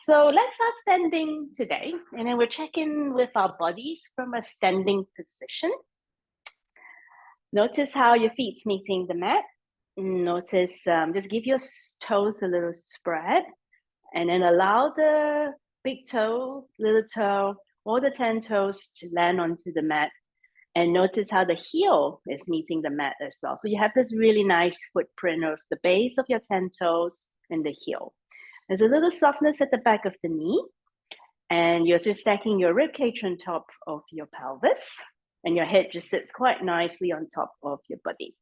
So let's start standing today, and then we'll check in with our bodies from a standing position. Notice how your feet's meeting the mat. Notice, just give your toes a little spread, and then allow the big toe, little toe, all the 10 toes to land onto the mat. And notice how the heel is meeting the mat as well. So you have this really nice footprint of the base of your 10 toes and the heel. There's a little softness at the back of the knee, and you're just stacking your rib cage on top of your pelvis, and your head just sits quite nicely on top of your body.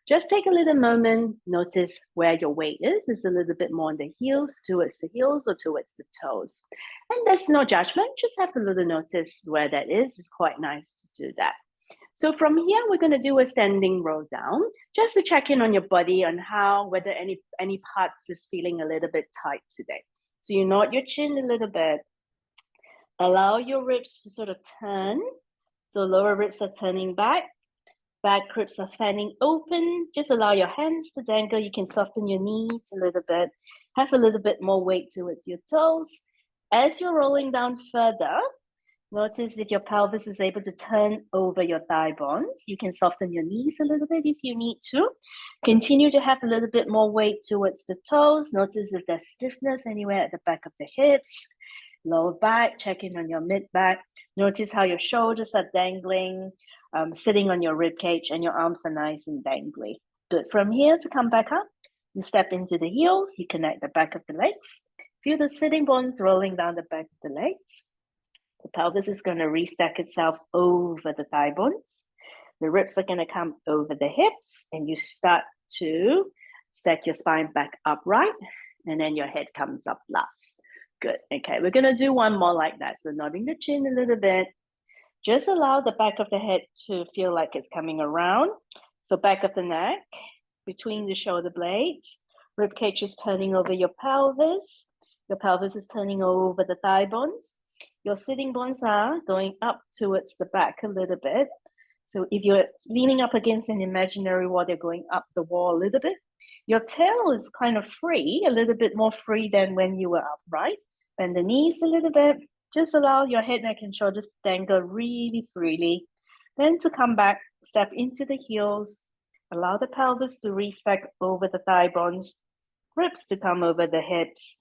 Just take a little moment, notice where your weight is. It's a little bit more on the heels, towards the heels or towards the toes. And there's no judgment, just have a little notice where that is. It's quite nice to do that. So from here, we're going to do a standing roll down, just to check in on your body on whether any parts is feeling a little bit tight today. So you nod your chin a little bit. Allow your ribs to sort of turn. So lower ribs are turning back ribs are fanning open. Just allow your hands to dangle. You can soften your knees a little bit. Have a little bit more weight towards your toes. As you're rolling down further, notice if your pelvis is able to turn over your thigh bones. You can soften your knees a little bit if you need to. Continue to have a little bit more weight towards the toes. Notice if there's stiffness anywhere at the back of the hips. Lower back, check in on your mid-back. Notice how your shoulders are dangling, sitting on your rib cage, and your arms are nice and dangly. Good. From here to come back up, you step into the heels. You connect the back of the legs. Feel the sitting bones rolling down the back of the legs. The pelvis is going to restack itself over the thigh bones. The ribs are going to come over the hips, and you start to stack your spine back upright, and then your head comes up last. Good. Okay, we're going to do one more like that. So nodding the chin a little bit. Just allow the back of the head to feel like it's coming around. So back of the neck, between the shoulder blades, rib cage is turning over your pelvis. Your pelvis is turning over the thigh bones. Your sitting bones are going up towards the back a little bit. So if you're leaning up against an imaginary wall, they're going up the wall a little bit. Your tail is kind of free, a little bit more free than when you were upright. Bend the knees a little bit. Just allow your head, neck, and shoulders to dangle really freely. Then to come back, step into the heels. Allow the pelvis to restack over the thigh bones. Ribs to come over the hips.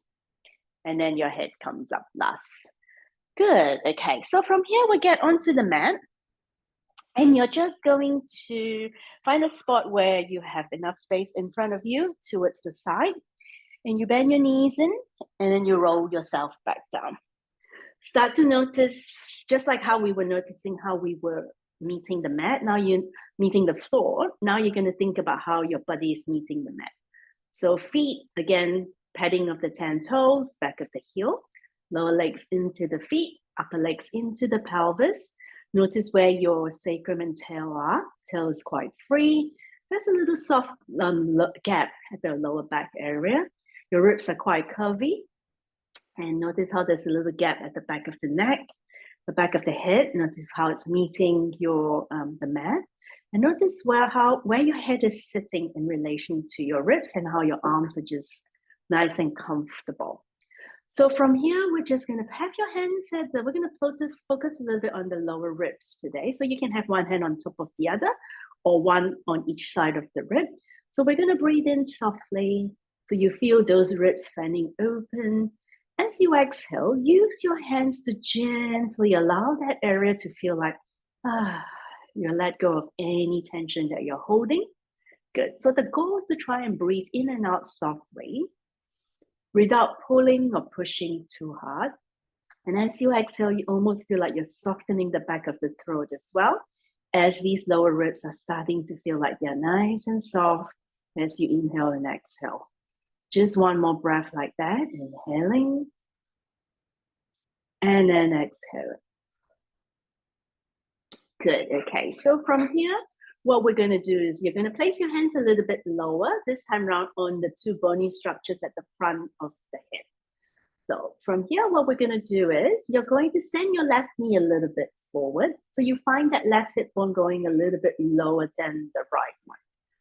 And then your head comes up last. Good. Okay, so from here, we get onto the mat. And you're just going to find a spot where you have enough space in front of you towards the side. And you bend your knees in, and then you roll yourself back down. Start to notice, just like how we were noticing how we were meeting the mat, now you're meeting the floor. Now you're going to think about how your body is meeting the mat. So feet, again, padding of the 10 toes, back of the heel, lower legs into the feet, upper legs into the pelvis. Notice where your sacrum and tail are. Tail is quite free. There's a little soft gap at the lower back area. Your ribs are quite curvy. And notice how there's a little gap at the back of the neck, the back of the head. Notice how it's meeting your the mat. And notice where your head is sitting in relation to your ribs and how your arms are just nice and comfortable. So from here, we're just going to have your hands we're going to focus a little bit on the lower ribs today. So you can have one hand on top of the other or one on each side of the rib. So we're going to breathe in softly. So you feel those ribs fanning open. As you exhale, use your hands to gently allow that area to feel like you let go of any tension that you're holding. Good. So the goal is to try and breathe in and out softly without pulling or pushing too hard. And as you exhale, you almost feel like you're softening the back of the throat as well, as these lower ribs are starting to feel like they're nice and soft as you inhale and exhale. Just one more breath like that, inhaling, and then exhaling. Good, okay, so from here, what we're going to do is you're going to place your hands a little bit lower, this time around on the two bony structures at the front of the head. So from here, what we're going to do is you're going to send your left knee a little bit forward. So you find that left hip bone going a little bit lower than the right one.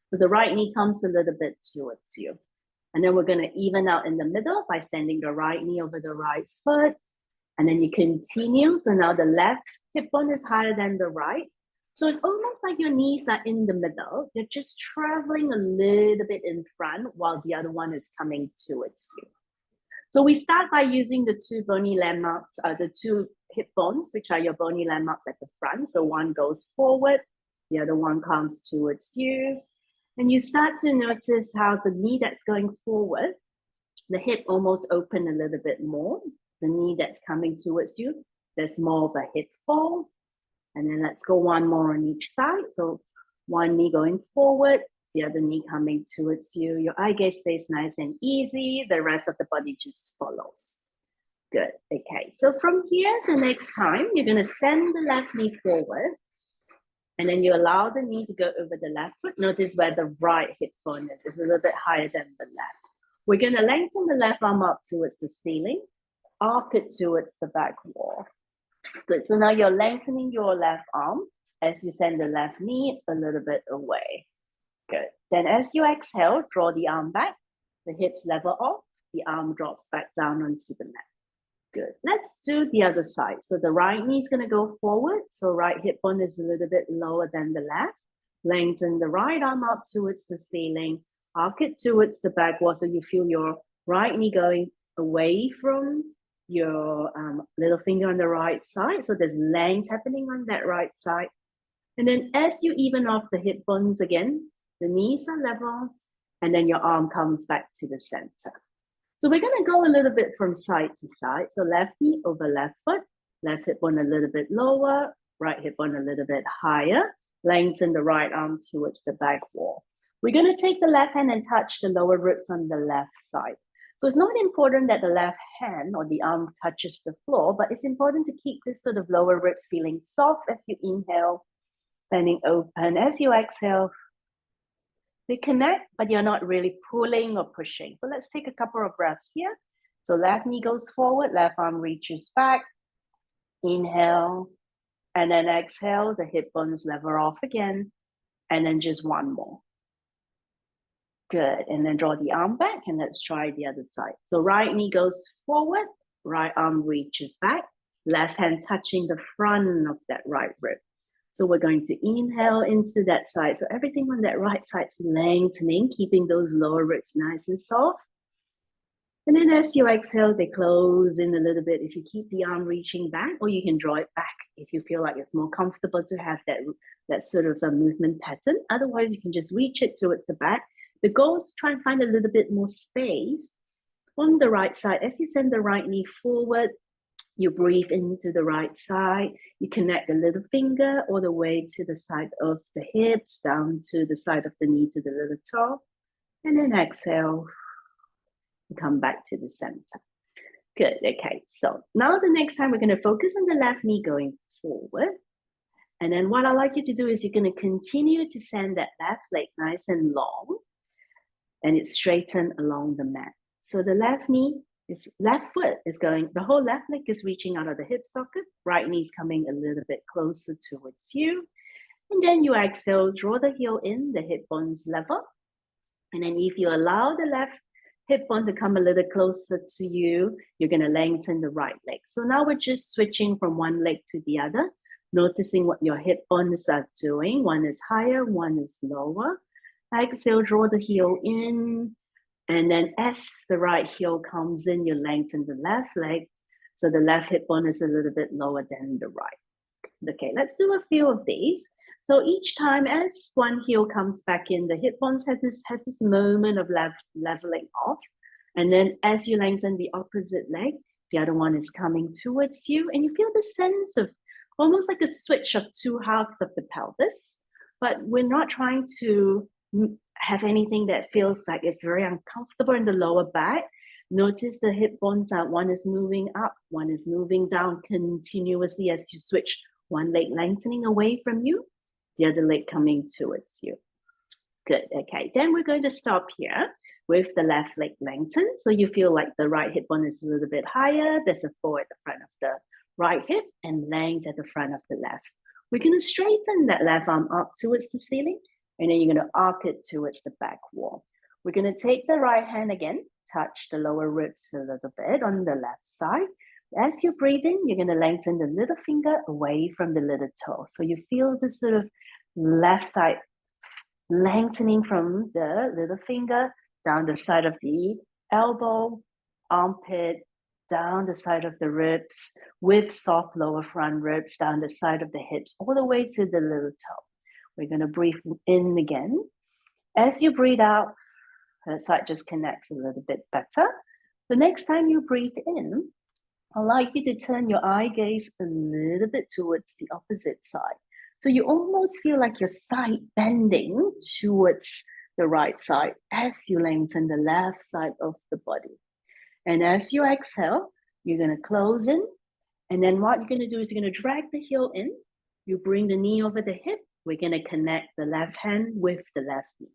So the right knee comes a little bit towards you. And then we're going to even out in the middle by sending the right knee over the right foot. And then you continue. So now the left hip bone is higher than the right. So it's almost like your knees are in the middle. They're just traveling a little bit in front while the other one is coming towards you. So we start by using the two bony landmarks, the two hip bones, which are your bony landmarks at the front. So one goes forward, the other one comes towards you. And you start to notice how the knee that's going forward, the hip almost open a little bit more. The knee that's coming towards you, there's more of a hip fold. And then let's go one more on each side. So one knee going forward, the other knee coming towards you. Your eye gaze stays nice and easy. The rest of the body just follows. Good. Okay. So from here, the next time, you're going to send the left knee forward. And then you allow the knee to go over the left foot. Notice where the right hip bone is. It's a little bit higher than the left. We're going to lengthen the left arm up towards the ceiling. Arc it towards the back wall. Good. So now you're lengthening your left arm as you send the left knee a little bit away. Good. Then as you exhale, draw the arm back. The hips level off. The arm drops back down onto the mat. Good. Let's do the other side. So the right knee is going to go forward. So right hip bone is a little bit lower than the left. Lengthen the right arm up towards the ceiling. Arc it towards the back wall so you feel your right knee going away from your little finger on the right side. So there's length happening on that right side. And then as you even off the hip bones again, the knees are level, and then your arm comes back to the center. So we're going to go a little bit from side to side. So left knee over left foot, left hip bone a little bit lower, right hip bone a little bit higher. Lengthen the right arm towards the back wall. We're going to take the left hand and touch the lower ribs on the left side. So it's not important that the left hand or the arm touches the floor, but it's important to keep this sort of lower ribs feeling soft as you inhale, bending open. As you exhale, they connect, but you're not really pulling or pushing. So let's take a couple of breaths here. So left knee goes forward, left arm reaches back. Inhale, and then exhale, the hip bones level off again, and then just one more. Good, and then draw the arm back, and let's try the other side. So right knee goes forward, right arm reaches back, left hand touching the front of that right rib. So we're going to inhale into that side. So everything on that right side is lengthening, keeping those lower ribs nice and soft. And then as you exhale, they close in a little bit if you keep the arm reaching back, or you can draw it back if you feel like it's more comfortable to have that sort of a movement pattern. Otherwise, you can just reach it towards the back. The goal is to try and find a little bit more space on the right side. As you send the right knee forward, you breathe into the right side. You connect the little finger all the way to the side of the hips, down to the side of the knee to the little toe. And then exhale, come back to the center. Good, okay. So now the next time we're going to focus on the left knee going forward. And then what I'd like you to do is you're going to continue to send that left leg nice and long. And it's straightened along the mat. So the left foot is going, the whole left leg is reaching out of the hip socket, right knee is coming a little bit closer towards you. And then you exhale, draw the heel in, the hip bones level. And then if you allow the left hip bone to come a little closer to you, you're going to lengthen the right leg. So now we're just switching from one leg to the other, noticing what your hip bones are doing. One is higher, one is lower. Exhale, draw the heel in, and then as the right heel comes in, you lengthen the left leg. So the left hip bone is a little bit lower than the right. Okay, let's do a few of these. So each time as one heel comes back in, the hip bones has this moment of leveling off. And then as you lengthen the opposite leg, the other one is coming towards you, and you feel the sense of almost like a switch of two halves of the pelvis. But we're not trying to have anything that feels like it's very uncomfortable in the lower back. Notice the hip bones are, one is moving up, one is moving down continuously as you switch, one leg lengthening away from you, the other leg coming towards you. Good, okay. Then we're going to stop here with the left leg lengthened. So you feel like the right hip bone is a little bit higher. There's a fold at the front of the right hip and length at the front of the left. We're going to straighten that left arm up towards the ceiling. And then you're going to arc it towards the back wall. We're going to take the right hand again, touch the lower ribs a little bit on the left side. As you breathe in, you're going to lengthen the little finger away from the little toe. So you feel this sort of left side lengthening from the little finger down the side of the elbow, armpit, down the side of the ribs, with soft lower front ribs, down the side of the hips, all the way to the little toe. We're going to breathe in again. As you breathe out, the side just connects a little bit better. The next time you breathe in, I'd like you to turn your eye gaze a little bit towards the opposite side. So you almost feel like your side bending towards the right side as you lengthen the left side of the body. And as you exhale, you're going to close in. And then what you're going to do is you're going to drag the heel in. You bring the knee over the hip. We're going to connect the left hand with the left knee.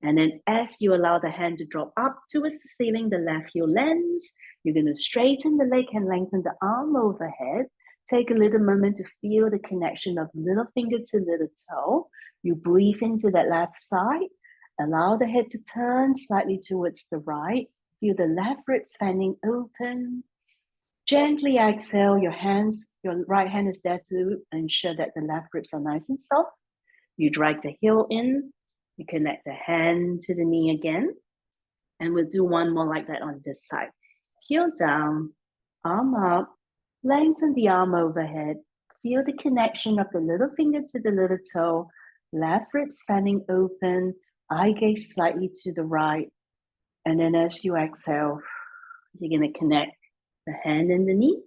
And then as you allow the hand to drop up towards the ceiling, the left heel lands. You're going to straighten the leg and lengthen the arm overhead. Take a little moment to feel the connection of little finger to little toe. You breathe into that left side. Allow the head to turn slightly towards the right. Feel the left ribs fanning open. Gently exhale. Your right hand is there to ensure that the left ribs are nice and soft. You drag the heel in. You connect the hand to the knee again. And we'll do one more like that on this side. Heel down, arm up. Lengthen the arm overhead. Feel the connection of the little finger to the little toe. Left ribs fanning open. Eye gaze slightly to the right. And then as you exhale, you're going to connect the hand and the knee.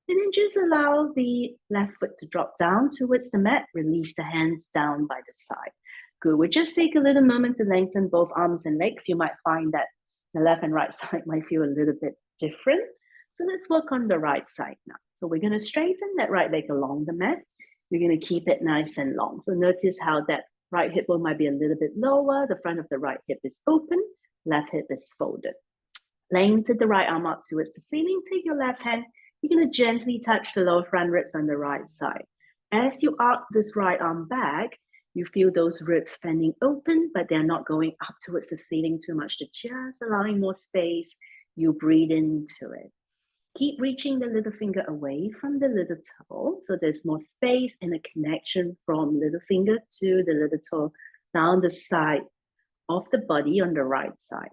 And then just allow the left foot to drop down towards the mat. Release the hands down by the side. Good. We'll just take a little moment to lengthen both arms and legs. You might find that the left and right side might feel a little bit different. So let's work on the right side now. So we're going to straighten that right leg along the mat. You're going to keep it nice and long. So notice how that right hip bone might be a little bit lower. The front of the right hip is open. Left hip is folded. Lengthen the right arm up towards the ceiling. Take your left hand. You're going to gently touch the lower front ribs on the right side. As you arc this right arm back, you feel those ribs fanning open, but they're not going up towards the ceiling too much. They're just allowing more space. You breathe into it. Keep reaching the little finger away from the little toe. So there's more space and a connection from little finger to the little toe down the side of the body on the right side.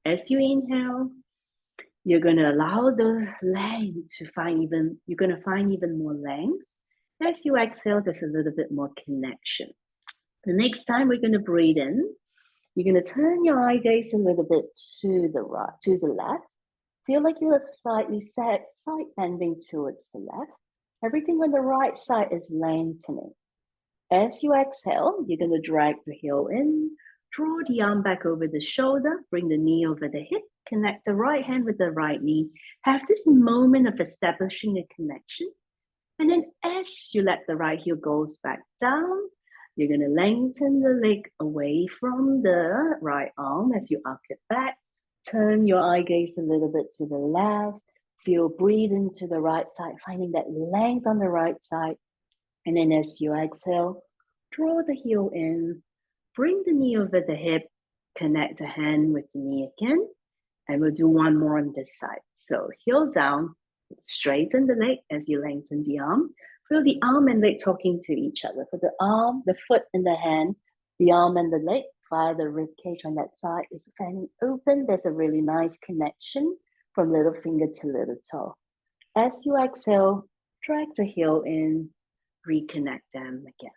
As you inhale, you're going to allow the length to find even more length. As you exhale, there's a little bit more connection. The next time we're going to breathe in, you're going to turn your eye gaze a little bit to the right, to the left. Feel like you're slightly side bending towards the left. Everything on the right side is lengthening. As you exhale, you're going to drag the heel in, draw the arm back over the shoulder, bring the knee over the hip, connect the right hand with the right knee. Have this moment of establishing a connection. And then as you let the right heel goes back down, you're going to lengthen the leg away from the right arm as you arc it back. Turn your eye gaze a little bit to the left. Feel breathe into the right side, finding that length on the right side. And then as you exhale, draw the heel in, bring the knee over the hip, connect the hand with the knee again. And we'll do one more on this side. So heel down, straighten the leg as you lengthen the arm. Feel the arm and leg talking to each other. So the arm, the foot and the hand, the arm and the leg via the rib cage on that side is fanning open. There's a really nice connection from little finger to little toe. As you exhale, drag the heel in, reconnect them again.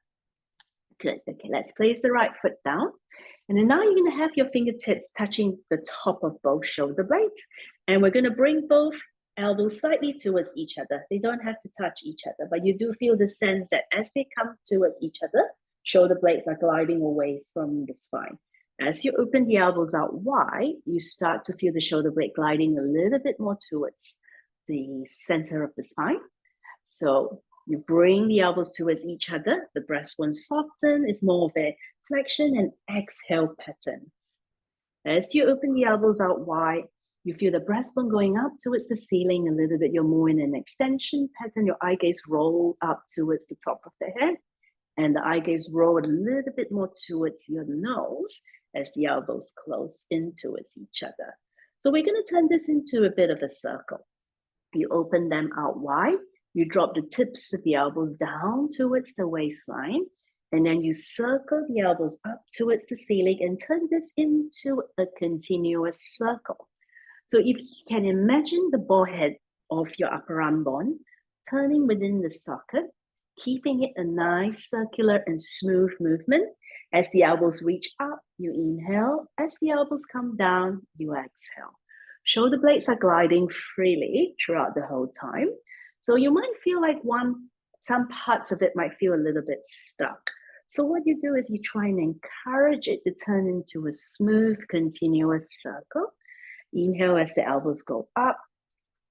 Good. Okay, let's place the right foot down. And then now you're going to have your fingertips touching the top of both shoulder blades. And we're going to bring both elbows slightly towards each other. They don't have to touch each other, but you do feel the sense that as they come towards each other, shoulder blades are gliding away from the spine. As you open the elbows out wide, you start to feel the shoulder blade gliding a little bit more towards the center of the spine. So you bring the elbows towards each other. The breastbone soften. It's more of a flexion and exhale pattern. As you open the elbows out wide, you feel the breastbone going up towards the ceiling a little bit. You're more in an extension pattern. Your eye gaze roll up towards the top of the head. And the eye gaze roll a little bit more towards your nose. as the elbows close in towards each other. So we're going to turn this into a bit of a circle. You open them out wide, you drop the tips of the elbows down towards the waistline, and then you circle the elbows up towards the ceiling and turn this into a continuous circle. So if you can imagine the ball head of your upper arm bone turning within the socket, keeping it a nice circular and smooth movement. As the elbows reach up, you inhale. As the elbows come down, you exhale. Shoulder blades are gliding freely throughout the whole time. So you might feel like some parts of it might feel a little bit stuck. So what you do is you try and encourage it to turn into a smooth, continuous circle. Inhale as the elbows go up.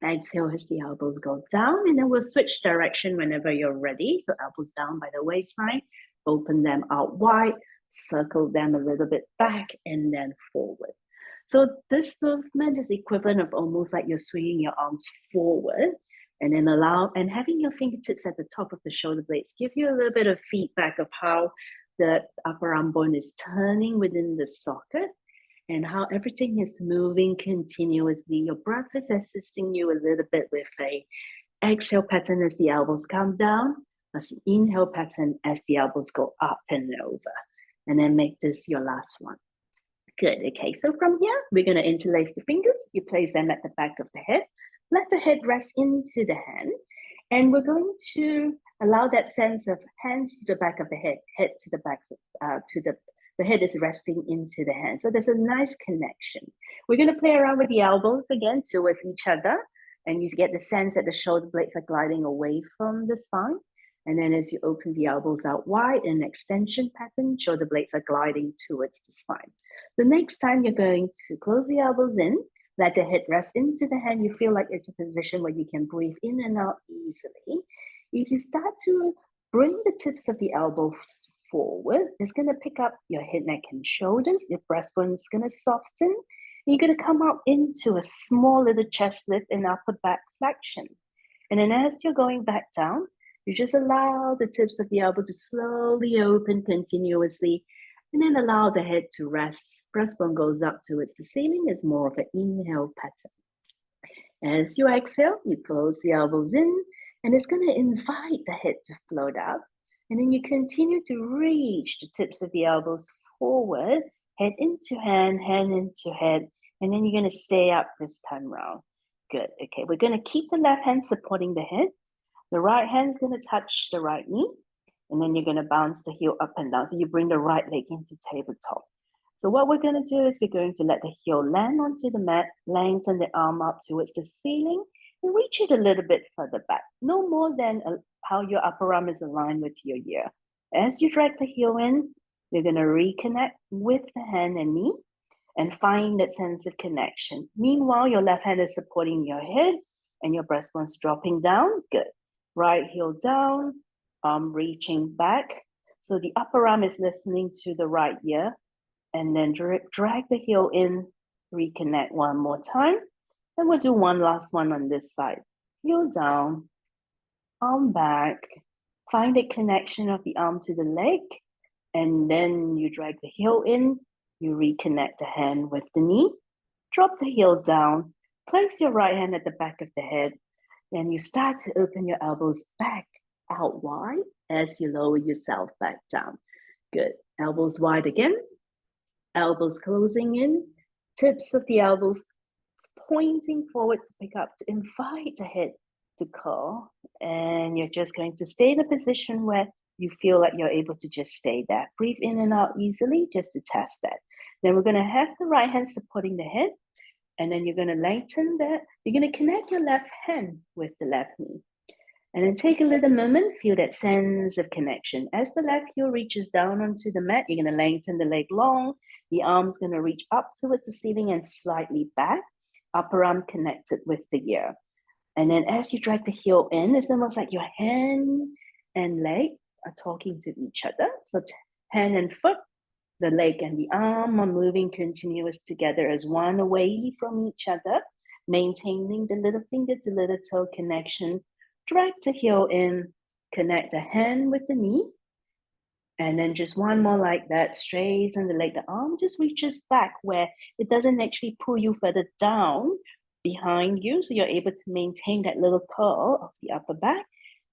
Exhale as the elbows go down. And then we'll switch direction whenever you're ready. So elbows down by the waistline. Open them out wide. Circle them a little bit back and then forward. So this movement is equivalent of almost like you're swinging your arms forward. And then having your fingertips at the top of the shoulder blades give you a little bit of feedback of how the upper arm bone is turning within the socket and how everything is moving continuously. Your breath is assisting you a little bit with a exhale pattern as the elbows come down, as an inhale pattern as the elbows go up and over. And then make this your last one. Good, okay, so from here, we're gonna interlace the fingers. You place them at the back of the head. Let the head rest into the hand. And we're going to allow that sense of hands to the back of the head to the back, the head is resting into the hand. So there's a nice connection. We're going to play around with the elbows again towards each other. And you get the sense that the shoulder blades are gliding away from the spine. And then as you open the elbows out wide, an extension pattern, shoulder blades are gliding towards the spine. The next time you're going to close the elbows in, let the head rest into the hand. You feel like it's a position where you can breathe in and out easily. If you start to bring the tips of the elbows forward, it's going to pick up your head, neck, and shoulders. Your breastbone is going to soften. You're going to come out into a small little chest lift and upper back flexion. And then as you're going back down, you just allow the tips of the elbow to slowly open continuously, and then allow the head to rest. Breastbone goes up towards the ceiling. It's more of an inhale pattern. As you exhale, you close the elbows in, and it's going to invite the head to float up. And then you continue to reach the tips of the elbows forward, head into hand into head, and then you're going to stay up this time round. Good. Okay, we're going to keep the left hand supporting the head. The right hand is going to touch the right knee, and then you're going to bounce the heel up and down. So you bring the right leg into tabletop. So what we're going to do is we're going to let the heel land onto the mat, lengthen the arm up towards the ceiling, and reach it a little bit further back. No more than how your upper arm is aligned with your ear. As you drag the heel in, you're going to reconnect with the hand and knee and find that sense of connection. Meanwhile, your left hand is supporting your head and your breastbone's dropping down. Good. Right heel down, arm reaching back. So the upper arm is listening to the right ear, and then drag the heel in, reconnect one more time. And we'll do one last one on this side. Heel down, arm back, find the connection of the arm to the leg, and then you drag the heel in, you reconnect the hand with the knee, drop the heel down, place your right hand at the back of the head, and you start to open your elbows back out wide as you lower yourself back down. Good. Elbows wide again. Elbows closing in. Tips of the elbows pointing forward to pick up, to invite the head to curl. And you're just going to stay in a position where you feel like you're able to just stay there. Breathe in and out easily just to test that. Then we're going to have the right hand supporting the head. And then you're going to lengthen that. You're going to connect your left hand with the left knee. And then take a little moment, feel that sense of connection. As the left heel reaches down onto the mat, you're going to lengthen the leg long. The arm's going to reach up towards the ceiling and slightly back. Upper arm connected with the ear. And then as you drag the heel in, it's almost like your hand and leg are talking to each other. So hand and foot, the leg and the arm are moving continuous together as one away from each other, maintaining the little finger to little toe connection. Drag the heel in, connect the hand with the knee, And then just one more like that, straighten the leg. The arm just reaches back where it doesn't actually pull you further down behind you. So you're able to maintain that little curl of the upper back.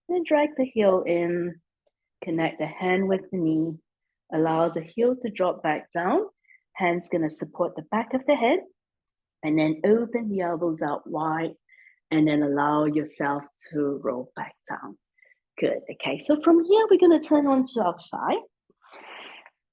Then drag the heel in, connect the hand with the knee, allow the heel to drop back down. Hand's gonna support the back of the head, and then open the elbows out wide, and then allow yourself to roll back down. Good, okay, so from here, we're gonna turn onto our side.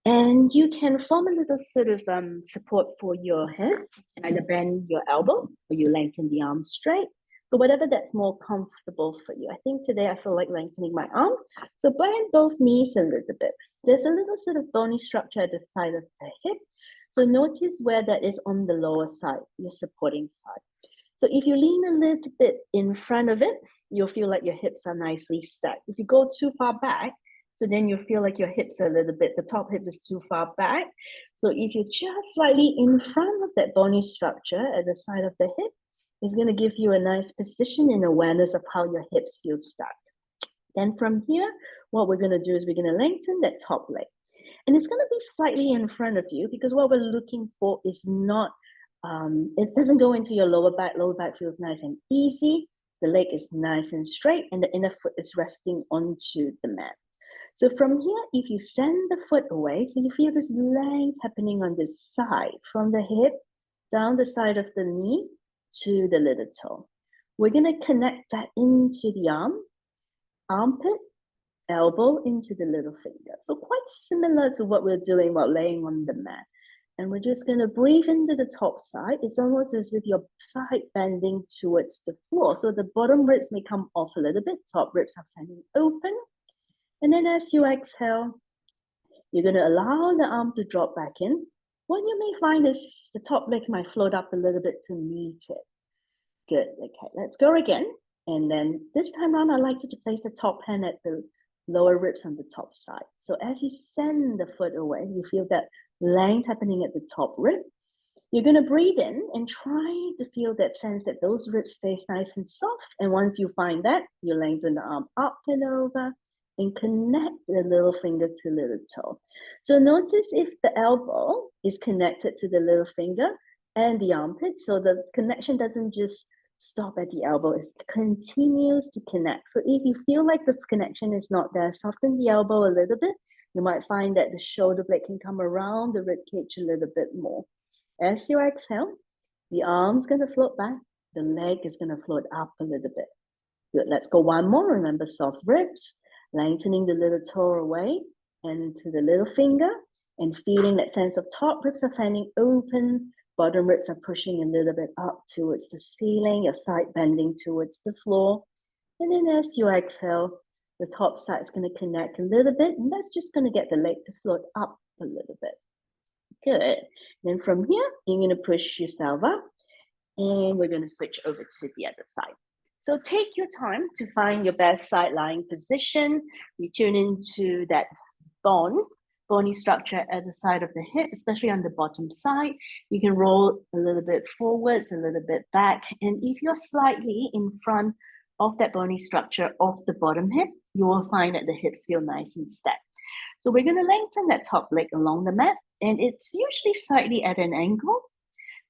And you can form a little sort of support for your head, either bend your elbow or you lengthen the arm straight. So whatever that's more comfortable for you. I think today I feel like lengthening my arm. So bend both knees a little bit. There's a little sort of bony structure at the side of the hip. So notice where that is on the lower side, your supporting side. So if you lean a little bit in front of it, you'll feel like your hips are nicely stacked. If you go too far back, so then you feel like your hips are a little bit, the top hip is too far back. So if you're just slightly in front of that bony structure at the side of the hip, it's going to give you a nice position and awareness of how your hips feel stacked. Then from here, what we're going to do is we're going to lengthen that top leg. And it's going to be slightly in front of you because what we're looking for is not, it doesn't go into your lower back. Lower back feels nice and easy. The leg is nice and straight and the inner foot is resting onto the mat. So from here, if you send the foot away, so you feel this length happening on this side, from the hip, down the side of the knee to the little toe. We're gonna connect that into the arm, armpit, elbow into the little finger. So quite similar to what we're doing while laying on the mat. And we're just gonna breathe into the top side. It's almost as if your side bending towards the floor. So the bottom ribs may come off a little bit, top ribs are standing open. And then as you exhale, you're going to allow the arm to drop back in. What you may find is the top leg might float up a little bit to meet it. Good, okay, let's go again. And then this time around, I'd like you to place the top hand at the lower ribs on the top side. So as you send the foot away, you feel that length happening at the top rib. You're going to breathe in and try to feel that sense that those ribs stay nice and soft. And once you find that, you lengthen the arm up and over and connect the little finger to little toe. So notice if the elbow is connected to the little finger and the armpit. So the connection doesn't just stop at the elbow, it continues to connect. So if you feel like this connection is not there, soften the elbow a little bit. You might find that the shoulder blade can come around the rib cage a little bit more. As you exhale, the arm's going to float back, the leg is going to float up a little bit. Good, let's go one more. Remember, soft ribs, lengthening the little toe away and to the little finger, and feeling that sense of top ribs are fanning open, bottom ribs are pushing a little bit up towards the ceiling, your side bending towards the floor. And then as you exhale, the top side is going to connect a little bit, and that's just going to get the leg to float up a little bit. Good. Then from here, you're going to push yourself up, and we're going to switch over to the other side. So take your time to find your best side lying position. We tune into that bony structure at the side of the hip, especially on the bottom side. You can roll a little bit forwards, a little bit back. And if you're slightly in front of that bony structure of the bottom hip, you will find that the hips feel nice and stacked. So we're going to lengthen that top leg along the mat, and it's usually slightly at an angle.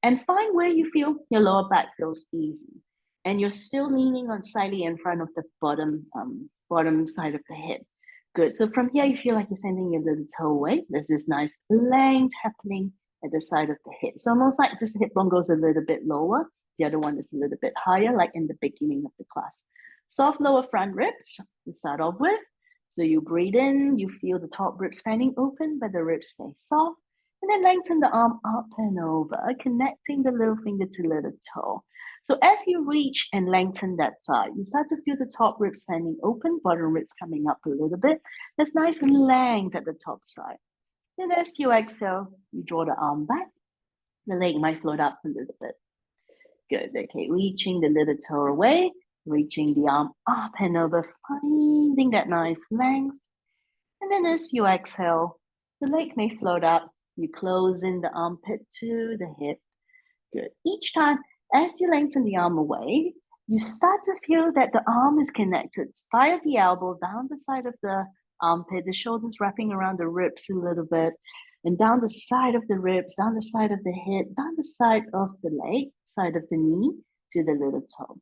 And find where you feel your lower back feels easy. And you're still leaning on slightly in front of the bottom side of the hip. Good. So from here, you feel like you're sending your little toe away. There's this nice length happening at the side of the hip. So almost like this hip bone goes a little bit lower. The other one is a little bit higher, like in the beginning of the class. Soft lower front ribs to start off with. So you breathe in, you feel the top ribs fanning open, but the ribs stay soft. And then lengthen the arm up and over, connecting the little finger to little toe. So as you reach and lengthen that side, you start to feel the top ribs standing open, bottom ribs coming up a little bit. There's nice length at the top side. Then as you exhale, you draw the arm back. The leg might float up a little bit. Good, okay, reaching the little toe away, reaching the arm up and over, finding that nice length. And then as you exhale, the leg may float up. You close in the armpit to the hip. Good. Each time, as you lengthen the arm away, you start to feel that the arm is connected via the elbow down the side of the armpit, the shoulders wrapping around the ribs a little bit, and down the side of the ribs, down the side of the hip, down the side of the leg, side of the knee to the little toe.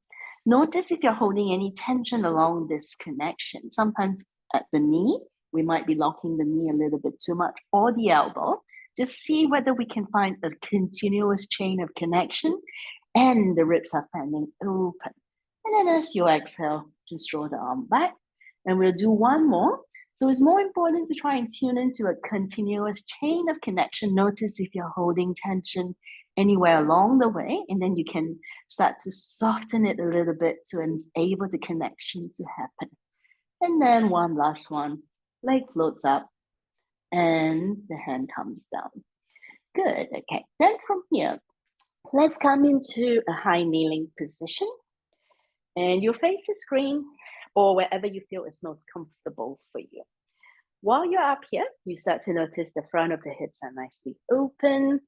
Notice if you're holding any tension along this connection. Sometimes at the knee, we might be locking the knee a little bit too much, or the elbow. Just see whether we can find a continuous chain of connection and the ribs are fanning open. And then as you exhale, just draw the arm back. And we'll do one more. So it's more important to try and tune into a continuous chain of connection. Notice if you're holding tension anywhere along the way, and then you can start to soften it a little bit to enable the connection to happen. And then one last one, leg floats up and the hand comes down. Good, okay. Then from here, let's come into a high kneeling position. And you'll face the screen or wherever you feel is most comfortable for you. While you're up here, you start to notice the front of the hips are nicely open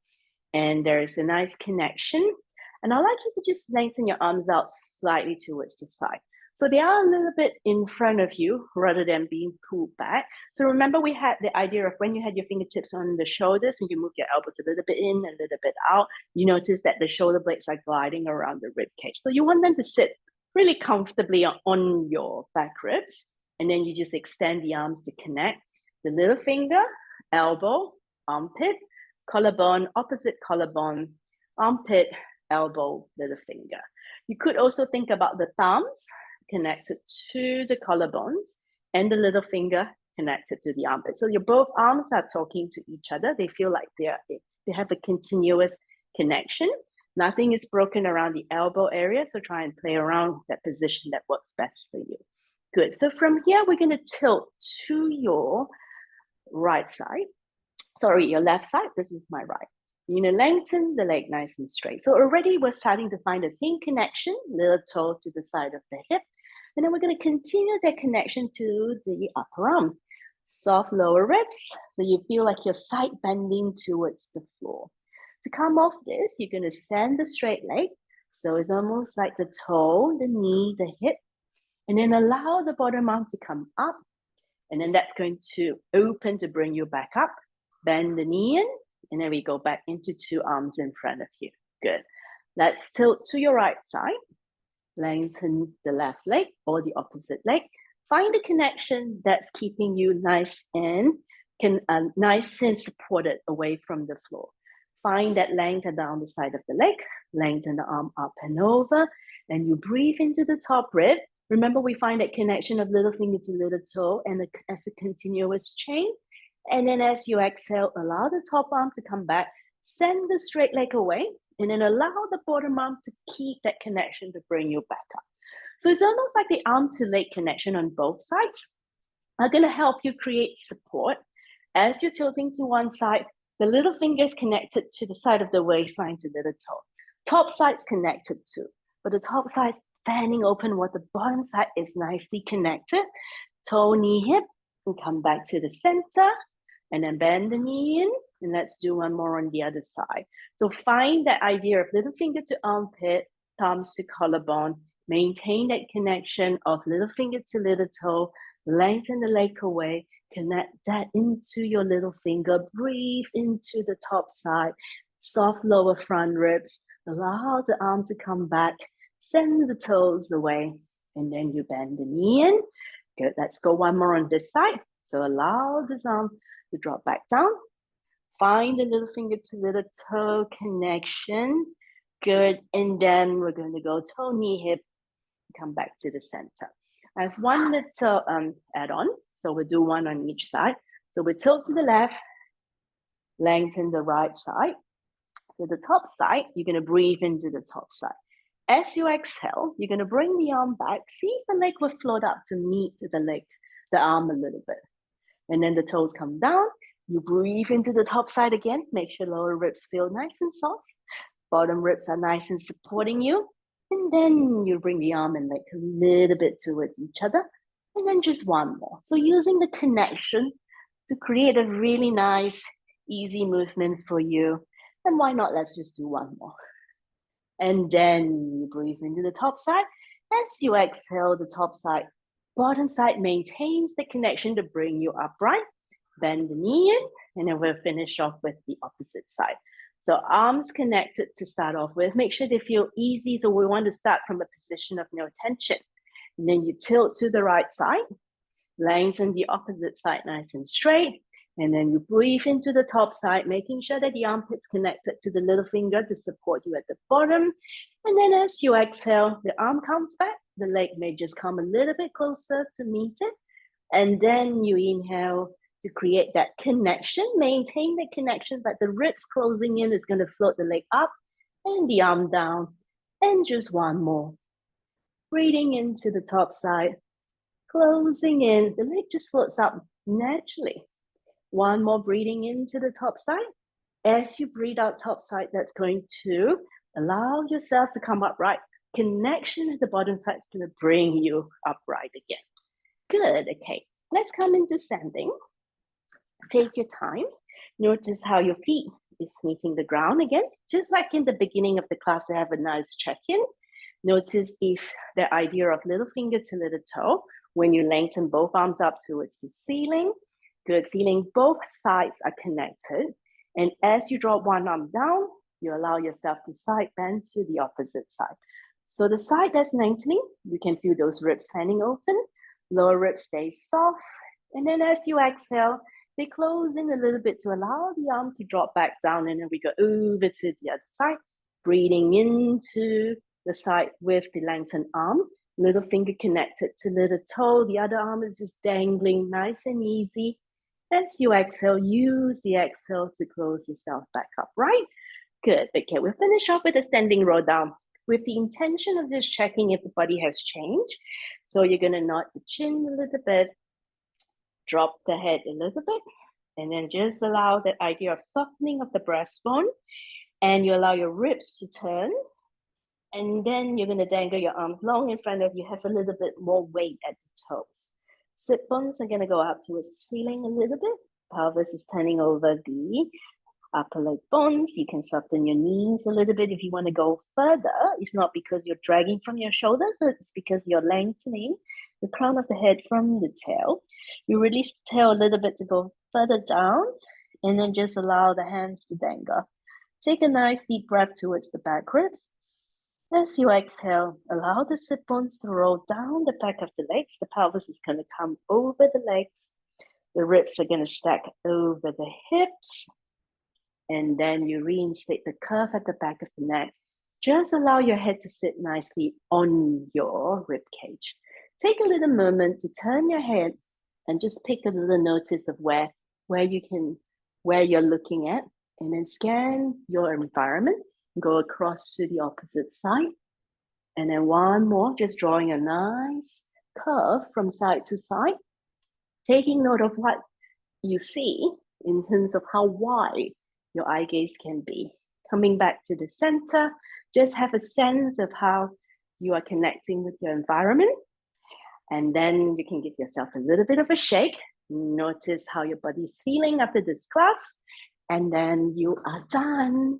and there's a nice connection. And I'd like you to just lengthen your arms out slightly towards the side. So they are a little bit in front of you rather than being pulled back. So remember we had the idea of when you had your fingertips on the shoulders and you move your elbows a little bit in, a little bit out, you notice that the shoulder blades are gliding around the rib cage. So you want them to sit really comfortably on your back ribs. And then you just extend the arms to connect the little finger, elbow, armpit, collarbone, opposite collarbone, armpit, elbow, little finger. You could also think about the thumbs connected to the collarbones and the little finger connected to the armpit. So your both arms are talking to each other. They feel like they have a continuous connection. Nothing is broken around the elbow area, so try and play around that position that works best for you. Good, so from here, we're gonna tilt to your right side. Sorry, your left side, this is my right. You're gonna lengthen the leg nice and straight. So already we're starting to find the same connection, little toe to the side of the hip. And then we're gonna continue that connection to the upper arm. Soft lower ribs, so you feel like you're side bending towards the floor. To come off this, you're gonna send the straight leg. So it's almost like the toe, the knee, the hip, and then allow the bottom arm to come up. And then that's going to open to bring you back up. Bend the knee in, and then we go back into two arms in front of you. Good. Let's tilt to your right side. Lengthen the left leg or the opposite leg. Find a connection that's keeping you nice and supported away from the floor. Find that length down the side of the leg, lengthen the arm up and over, and you breathe into the top rib. Remember, we find that connection of little finger to little toe and as a continuous chain. And then as you exhale, allow the top arm to come back, send the straight leg away, and then allow the bottom arm to keep that connection to bring you back up. So it's almost like the arm to leg connection on both sides are gonna help you create support. As you're tilting to one side, the little finger is connected to the side of the waistline to little toe. Top side's connected too, but the top side's fanning open while the bottom side is nicely connected. Toe, knee, hip, and come back to the center, and then bend the knee in, and let's do one more on the other side. So find that idea of little finger to armpit, thumbs to collarbone, maintain that connection of little finger to little toe, lengthen the leg away, connect that into your little finger, breathe into the top side, soft lower front ribs, allow the arm to come back, send the toes away, and then you bend the knee in. Good, let's go one more on this side. So allow this arm to drop back down. Find the little finger to little toe connection. Good, and then we're going to go toe, knee, hip, come back to the center. I have one little add-on, so we'll do one on each side. So we tilt to the left, lengthen the right side. To the top side, you're going to breathe into the top side. As you exhale, you're going to bring the arm back. See if the leg will float up to meet the arm a little bit. And then the toes come down. You breathe into the top side again. Make sure lower ribs feel nice and soft. Bottom ribs are nice and supporting you. And then you bring the arm and leg a little bit towards each other. And then just one more. So using the connection to create a really nice, easy movement for you. And why not? Let's just do one more. And then you breathe into the top side. As you exhale, the top side bottom side maintains the connection to bring you upright. Bend the knee in, and then we'll finish off with the opposite side. So arms connected to start off with. Make sure they feel easy. So we want to start from a position of no tension. And then you tilt to the right side, lengthen the opposite side nice and straight. And then you breathe into the top side, making sure that the armpit's connected to the little finger to support you at the bottom. And then as you exhale, the arm comes back. The leg may just come a little bit closer to meet it. And then you inhale to create that connection, maintain the connection, but the ribs closing in is going to float the leg up and the arm down. And just one more. Breathing into the top side, closing in, the leg just floats up naturally. One more breathing into the top side. As you breathe out top side, that's going to allow yourself to come upright. Connection at the bottom side is going to bring you upright again. Good, okay. Let's come into standing. Take your time. Notice how your feet is meeting the ground again. Just like in the beginning of the class, I have a nice check-in. Notice if the idea of little finger to little toe, when you lengthen both arms up towards the ceiling, good, feeling both sides are connected. And as you drop one arm down, you allow yourself to side bend to the opposite side. So the side that's lengthening, you can feel those ribs standing open, lower ribs stay soft. And then as you exhale, they close in a little bit to allow the arm to drop back down. And then we go over to the other side, breathing into the side with the lengthened arm, little finger connected to little toe. The other arm is just dangling nice and easy. As you exhale, use the exhale to close yourself back up, right? Good. Okay, we'll finish off with a standing roll down with the intention of just checking if the body has changed. So you're going to nod the chin a little bit, drop the head a little bit, and then just allow that idea of softening of the breastbone, and you allow your ribs to turn. And then you're going to dangle your arms long in front of you, have a little bit more weight at the toes. Sit bones are going to go up towards the ceiling a little bit. Pelvis is turning over the upper leg bones. You can soften your knees a little bit if you want to go further. It's not because you're dragging from your shoulders, it's because you're lengthening the crown of the head from the tail. You release the tail a little bit to go further down, and then just allow the hands to dangle. Take a nice deep breath towards the back ribs. As you exhale, allow the sit bones to roll down the back of the legs. The pelvis is going to come over the legs. The ribs are going to stack over the hips. And then you reinstate the curve at the back of the neck. Just allow your head to sit nicely on your rib cage. Take a little moment to turn your head and just pick a little notice of where you're looking at, and then scan your environment. Go across to the opposite side. And then one more, just drawing a nice curve from side to side. Taking note of what you see in terms of how wide your eye gaze can be. Coming back to the center, just have a sense of how you are connecting with your environment. And then you can give yourself a little bit of a shake. Notice how your body's feeling after this class. And then you are done.